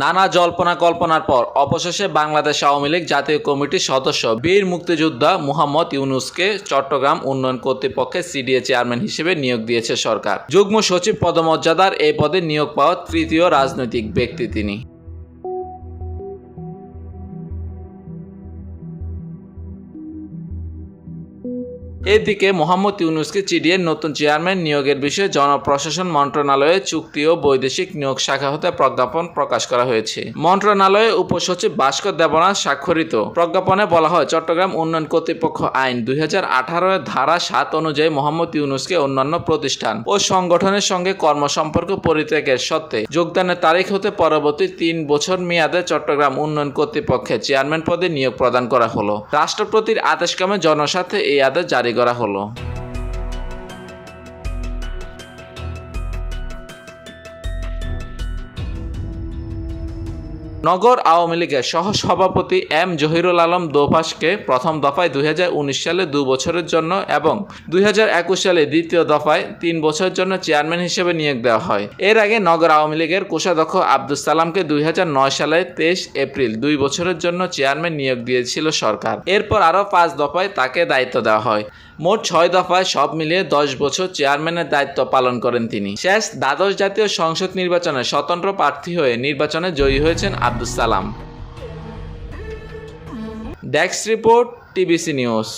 নানা জল্পনা কল্পনার পর অবশেষে বাংলাদেশ আওয়ামী লীগ জাতীয় কমিটির সদস্য বীর মুক্তিযোদ্ধা মুহাম্মদ ইউনূসকে চট্টগ্রাম উন্নয়ন কর্তৃপক্ষের সিডিএ চেয়ারম্যান হিসেবে নিয়োগ দিয়েছে সরকার। যুগ্ম সচিব পদমর্যাদার এই পদে নিয়োগ পাওয়া তৃতীয় রাজনৈতিক ব্যক্তি তিনি। এদিকে মোহাম্মদ ইউনূসকে সিডিএর নতুন চেয়ারম্যান নিয়োগের বিষয়ে জনপ্রশাসন মন্ত্রণালয়ের চুক্তি ও বৈদেশিক নিয়োগ শাখা হতে প্রজ্ঞাপন প্রকাশ করা হয়েছে। মন্ত্রণালয়ের উপসচিব ভাস্কর দেবনাথ স্বাক্ষরিত প্রজ্ঞাপনে বলা হয়, চট্টগ্রাম উন্নয়ন কর্তৃপক্ষ আইন 2018 এর ধারা 7 অনুযায়ী মোহাম্মদ ইউনূসকে অন্যান্য প্রতিষ্ঠান ও সংগঠনের সঙ্গে কর্মসম্পর্ক পরিত্যাগের সত্ত্বে যোগদানের তারিখ হতে পরবর্তী 3 বছর মেয়াদে চট্টগ্রাম উন্নয়ন কর্তৃপক্ষের চেয়ারম্যান পদে নিয়োগ প্রদান করা হলো। রাষ্ট্রপতির আদেশক্রমে জনস্বার্থে এই আদেশ জারি করা হলো। নগর আওয়ামী লীগের সহসভাপতি এম জহিরুল আলম দোভাষকে প্রথম দফায় 2019 সালে 2 বছরের জন্য এবং 2021 সালে দ্বিতীয় দফায় 3 বছরের জন্য চেয়ারম্যান হিসেবে নিয়োগ দেওয়া হয়। এর আগে নগর আওয়ামী লীগের কোষাধ্যক্ষ আব্দুস সালামকে 2009 সালে 23 এপ্রিল 2 বছরের জন্য চেয়ারম্যান নিয়োগ দিয়েছিল সরকার। এরপর আরও 5 দফায় তাকে দায়িত্ব দেওয়া হয়। মোট 6 দফায় সব মিলিয়ে 10 বছর চেয়ারম্যানের দায়িত্ব পালন করেন তিনি। শেষ দ্বাদশ জাতীয় সংসদ নির্বাচনে স্বতন্ত্র প্রার্থী হয়ে নির্বাচনে জয়ী হয়েছেন Abdus Salam. Desk report, TBC news.